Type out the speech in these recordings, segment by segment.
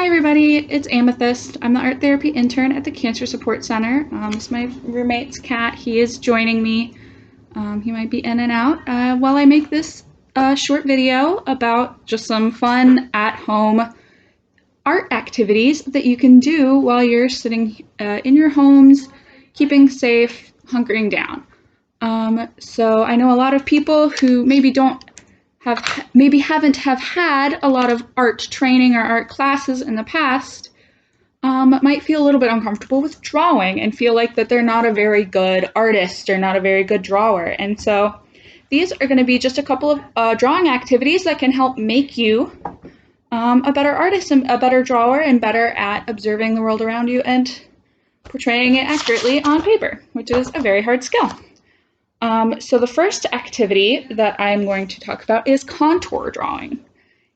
Hi everybody, it's Amethyst. I'm the art therapy intern at the Cancer Support Center. This is my roommate's cat. He is joining me. He might be in and out while I make this short video about just some fun at-home art activities that you can do while you're sitting in your homes, keeping safe, hunkering down. So I know a lot of people who maybe haven't had a lot of art training or art classes in the past, might feel a little bit uncomfortable with drawing and feel like that they're not a very good artist or not a very good drawer. And so these are going to be just a couple of drawing activities that can help make you a better artist and a better drawer and better at observing the world around you and portraying it accurately on paper, which is a very hard skill. So the first activity that I'm going to talk about is contour drawing.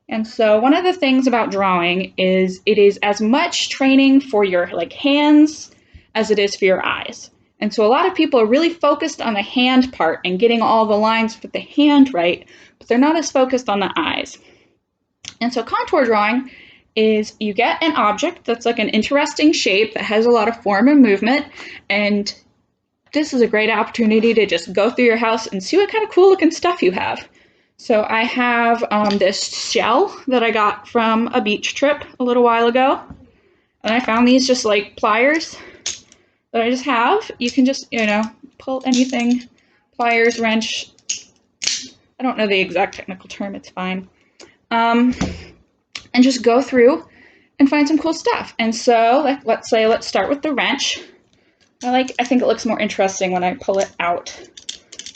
And so one of the things about drawing is it is as much training for your hands as it is for your eyes. And so a lot of people are really focused on the hand part and getting all the lines with the hand right, but they're not as focused on the eyes. And so contour drawing is you get an object that's like an interesting shape that has a lot of form and movement, and this is a great opportunity to just go through your house and see what kind of cool looking stuff you have. So I have this shell that I got from a beach trip a little while ago. And I found these just like pliers that I just have. You can just, pull anything, pliers, wrench. I don't know the exact technical term, it's fine. And just go through and find some cool stuff. And so let's start with the wrench. I think it looks more interesting when I pull it out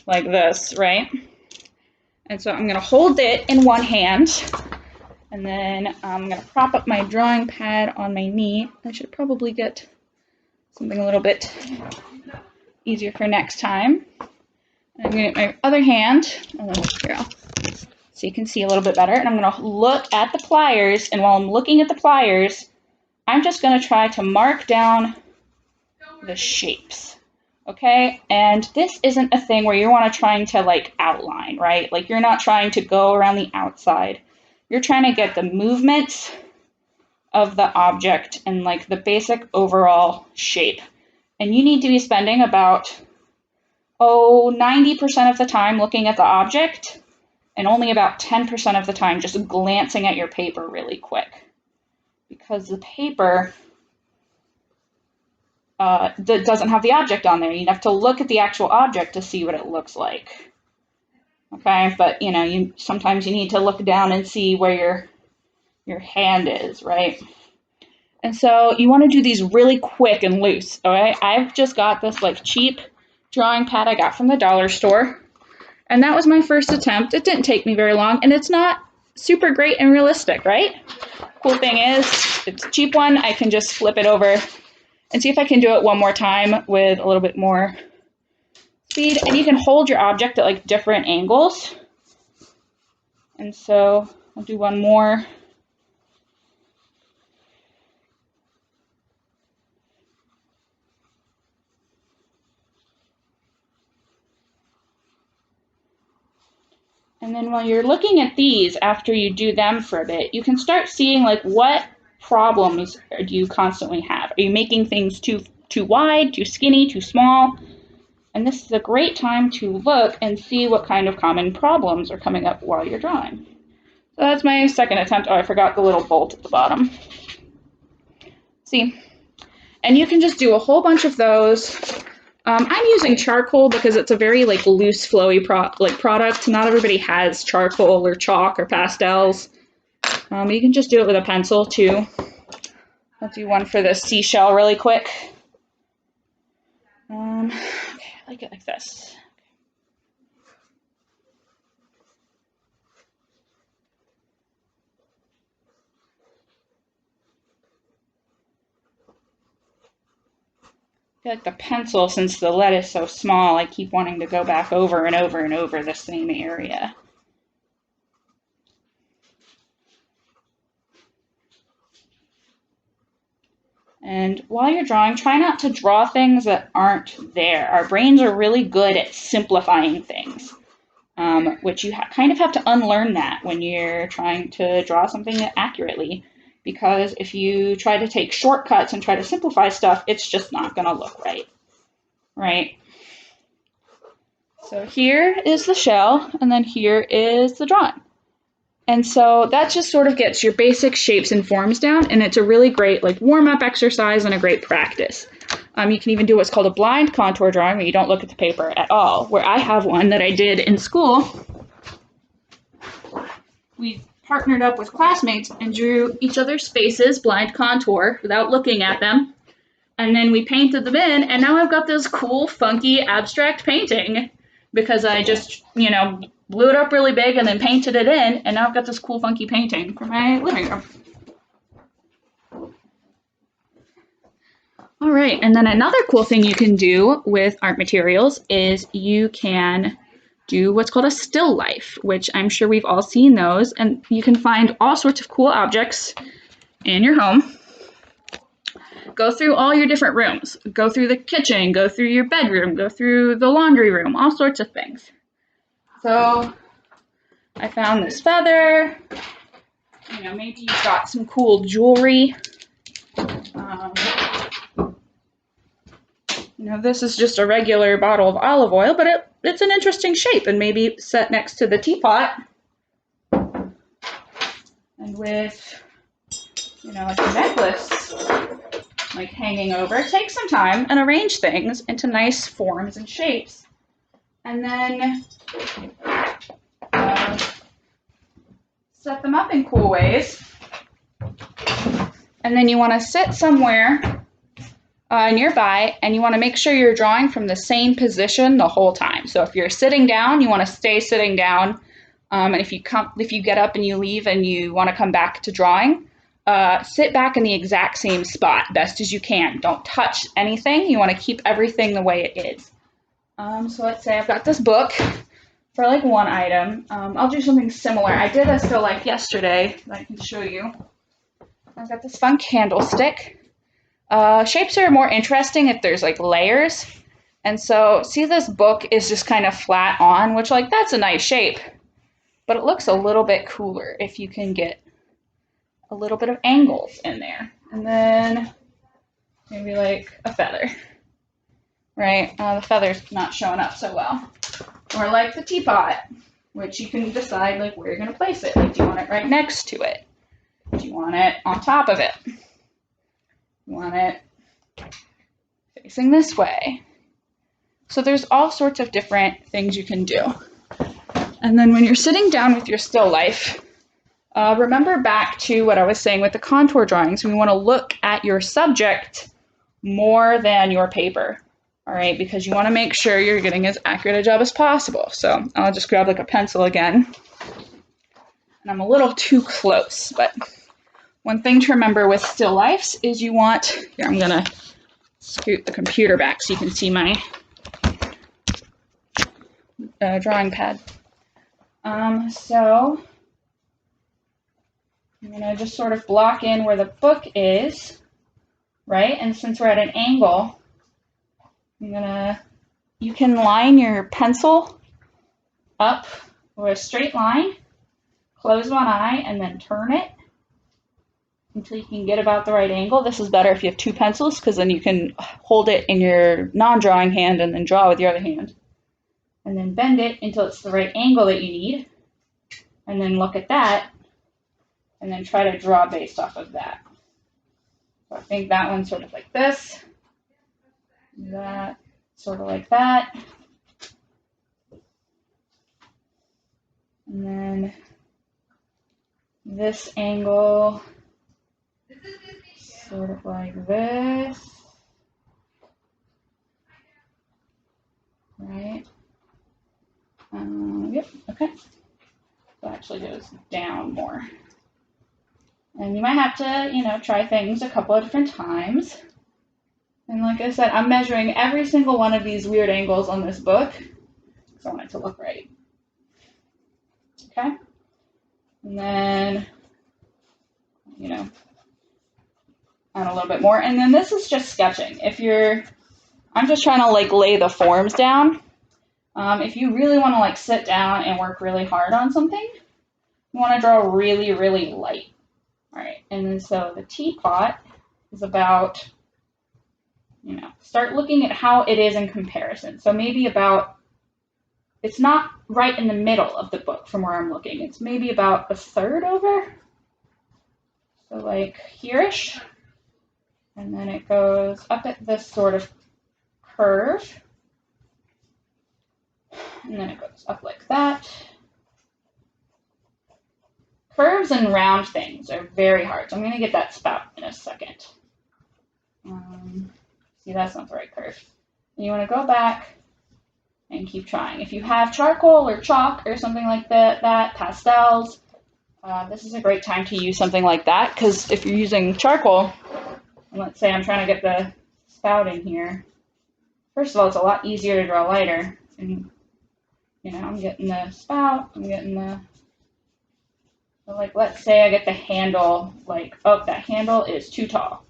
like this, right? And so I'm going to hold it in one hand, and then I'm going to prop up my drawing pad on my knee. I should probably get something a little bit easier for next time. And I'm going to get my other hand, so you can see a little bit better, and I'm going to look at the pliers, and while I'm looking at the pliers, I'm just going to try to mark down the shapes, okay? And this isn't a thing where you want to trying to outline, right? You're not trying to go around the outside. You're trying to get the movements of the object and the basic overall shape. And you need to be spending about 90% of the time looking at the object and only about 10% of the time just glancing at your paper really quick, because the paper that doesn't have the object on there. You have to look at the actual object to see what it looks like. Okay, but sometimes you need to look down and see where your hand is, right? And so you want to do these really quick and loose. Okay, I've just got this cheap drawing pad I got from the dollar store, and that was my first attempt. It didn't take me very long, and it's not super great and realistic, right? Cool thing is, it's a cheap one. I can just flip it over and see if I can do it one more time with a little bit more speed. And you can hold your object at different angles. And so I'll do one more. And then while you're looking at these, after you do them for a bit, you can start seeing what problems do you constantly have? Are you making things too wide, too skinny, too small? And this is a great time to look and see what kind of common problems are coming up while you're drawing. So that's my second attempt. Oh, I forgot the little bolt at the bottom. See? And you can just do a whole bunch of those. I'm using charcoal because it's a very loose, flowy product. Not everybody has charcoal or chalk or pastels. You can just do it with a pencil too. I'll do one for the seashell really quick. Okay, I like it like this. I feel like the pencil, since the lead is so small, I keep wanting to go back over and over and over the same area. And while you're drawing, try not to draw things that aren't there. Our brains are really good at simplifying things, which you kind of have to unlearn that when you're trying to draw something accurately. because if you try to take shortcuts and try to simplify stuff, it's just not going to look right, right? So here is the shell, and then here is the drawing. And so that just sort of gets your basic shapes and forms down, and it's a really great like warm-up exercise and a great practice. You can even do what's called a blind contour drawing, where you don't look at the paper at all, where I have one that I did in school. We partnered up with classmates and drew each other's faces, blind contour, without looking at them. And then we painted them in, and now I've got this cool, funky, abstract painting because I just, you know, blew it up really big and then painted it in, and now I've got this cool, funky painting for my living room. All right, and then another cool thing you can do with art materials is you can do what's called a still life, which I'm sure we've all seen those, and you can find all sorts of cool objects in your home. Go through all your different rooms. Go through the kitchen, go through your bedroom, go through the laundry room, all sorts of things. So I found this feather. You know, maybe you've got some cool jewelry. You know, this is just a regular bottle of olive oil, but it's an interesting shape, and maybe set next to the teapot. And with, you know, like a necklace, like hanging over. Take some time and arrange things into nice forms and shapes. And then set them up in cool ways. And then you want to sit somewhere nearby, and you want to make sure you're drawing from the same position the whole time. So if you're sitting down, you want to stay sitting down. And if you get up and you leave and you want to come back to drawing, sit back in the exact same spot best as you can. Don't touch anything. You want to keep everything the way it is. So let's say I've got this book for like one item. I'll do something similar. I did a still life yesterday that I can show you. I've got this fun candlestick. Shapes are more interesting if there's like layers. And so see, this book is just kind of flat on, which like that's a nice shape, but it looks a little bit cooler if you can get a little bit of angles in there. And then maybe like a feather, right? The feather's not showing up so well. Or like the teapot, which you can decide like where you're going to place it. Like, do you want it right next to it? Do you want it on top of it? You want it facing this way. So there's all sorts of different things you can do. And then when you're sitting down with your still life, remember back to what I was saying with the contour drawings. We want to look at your subject more than your paper, all right? Because you want to make sure you're getting as accurate a job as possible. So I'll just grab like a pencil again. And I'm a little too close, but one thing to remember with still lifes is you want, here I'm gonna scoot the computer back so you can see my drawing pad. So I'm gonna just sort of block in where the book is, right? And since we're at an angle, you can line your pencil up with a straight line, close one eye, and then turn it until you can get about the right angle. This is better if you have two pencils, because then you can hold it in your non-drawing hand and then draw with your other hand. And then bend it until it's the right angle that you need. And then look at that, and then try to draw based off of that. So I think that one's sort of like this. That, sort of like that. And then this angle, sort of like this, right? Yep, okay. So it actually goes down more. And you might have to, try things a couple of different times. And like I said, I'm measuring every single one of these weird angles on this book because I want it to look right. Okay? And then, add a little bit more. And then this is just sketching. I'm just trying to like lay the forms down. If you really want to like sit down and work really hard on something, you want to draw really, really light. All right, and then so the teapot is about, start looking at how it is in comparison. So maybe about, it's not right in the middle of the book from where I'm looking. It's maybe about a third over. So like here-ish. And then it goes up at this sort of curve. And then it goes up like that. Curves and round things are very hard. So I'm going to get that spout in a second. See, that's not the right curve. And you want to go back and keep trying. If you have charcoal or chalk or something like that, pastels, this is a great time to use something like that, because if you're using charcoal, and let's say I'm trying to get the spout in here, first of all, it's a lot easier to draw lighter. And, I'm getting the spout, I'm getting the, so like, let's say I get the handle, like, oh, that handle is too tall.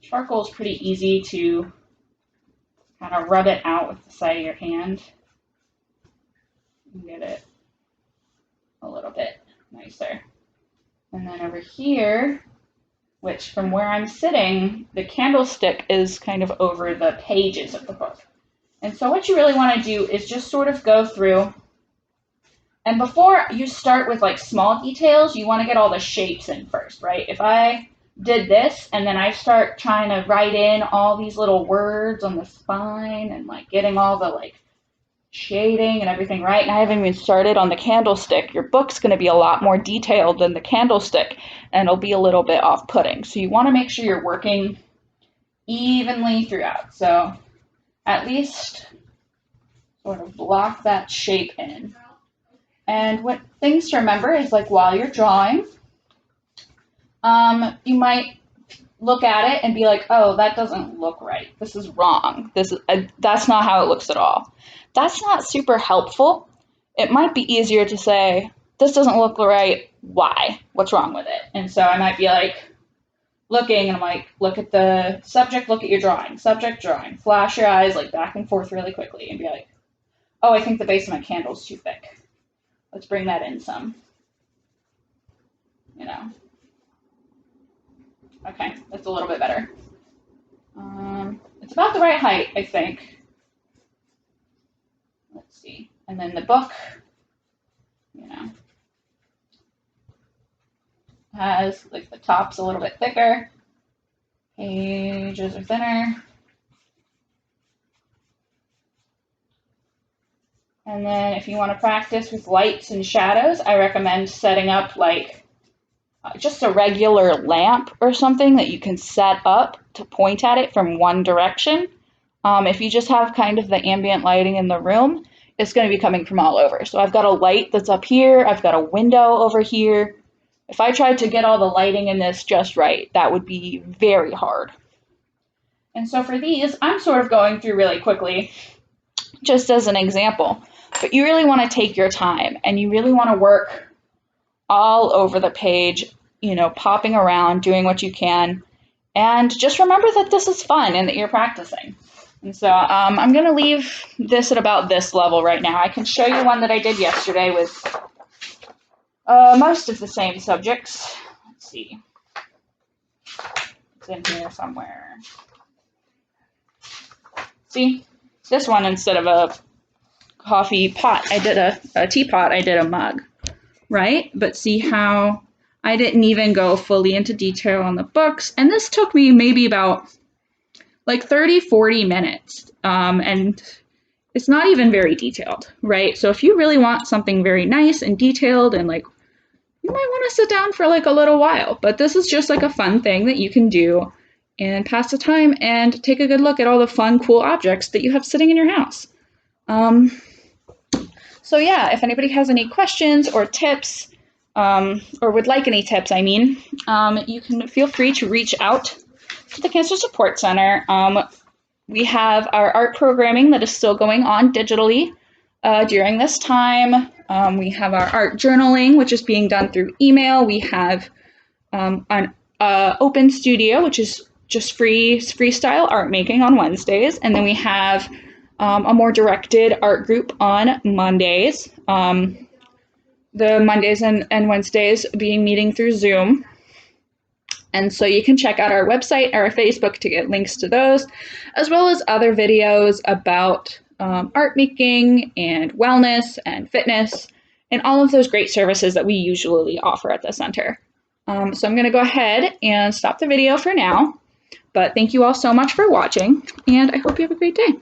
Charcoal is pretty easy to kind of rub it out with the side of your hand and get it a little bit nicer. And then over here, which from where I'm sitting, the candlestick is kind of over the pages of the book. And so what you really want to do is just sort of go through, and before you start with like small details, you want to get all the shapes in first, right? If I did this and then I start trying to write in all these little words on the spine and like getting all the like shading and everything right, and I haven't even started on the candlestick, your book's going to be a lot more detailed than the candlestick, and it'll be a little bit off-putting. So you want to make sure you're working evenly throughout. So at least sort of block that shape in. And what things to remember is, like, while you're drawing, you might look at it and be like, oh, that doesn't look right. This is wrong. That's not how it looks at all. That's not super helpful. It might be easier to say, this doesn't look right. Why? What's wrong with it? And so I might be like looking, and I'm like, look at the subject, look at your drawing, subject, drawing, flash your eyes like back and forth really quickly and be like, oh, I think the base of my candle's too thick. Let's bring that in some, Okay, that's a little bit better. It's about the right height, I think. Let's see. And then the book, has, like, the top's a little bit thicker. Pages are thinner. And then if you want to practice with lights and shadows, I recommend setting up like just a regular lamp or something that you can set up to point at it from one direction. If you just have kind of the ambient lighting in the room, it's going to be coming from all over. So I've got a light that's up here. I've got a window over here. If I tried to get all the lighting in this just right, that would be very hard. And so for these, I'm sort of going through really quickly, just as an example. But you really want to take your time, and you really want to work all over the page, popping around, doing what you can. And just remember that this is fun and that you're practicing. And so I'm going to leave this at about this level right now. I can show you one that I did yesterday with most of the same subjects. Let's see. It's in here somewhere. See? This one, instead of a coffee pot, I did a teapot, I did a mug, right? But see how I didn't even go fully into detail on the books, and this took me maybe about like 30-40 minutes, and it's not even very detailed, right? So if you really want something very nice and detailed, and like, you might want to sit down for like a little while, but this is just like a fun thing that you can do and pass the time and take a good look at all the fun, cool objects that you have sitting in your house. So yeah, if anybody has any questions or tips, or would like any tips, you can feel free to reach out to the Cancer Support Center. We have our art programming that is still going on digitally during this time. We have our art journaling, which is being done through email. We have an open studio, which is just freestyle art making on Wednesdays. And then we have a more directed art group on Mondays. The Mondays and Wednesdays being meeting through Zoom. And so you can check out our website or our Facebook to get links to those, as well as other videos about art making and wellness and fitness and all of those great services that we usually offer at the center. So I'm going to go ahead and stop the video for now, but thank you all so much for watching, and I hope you have a great day.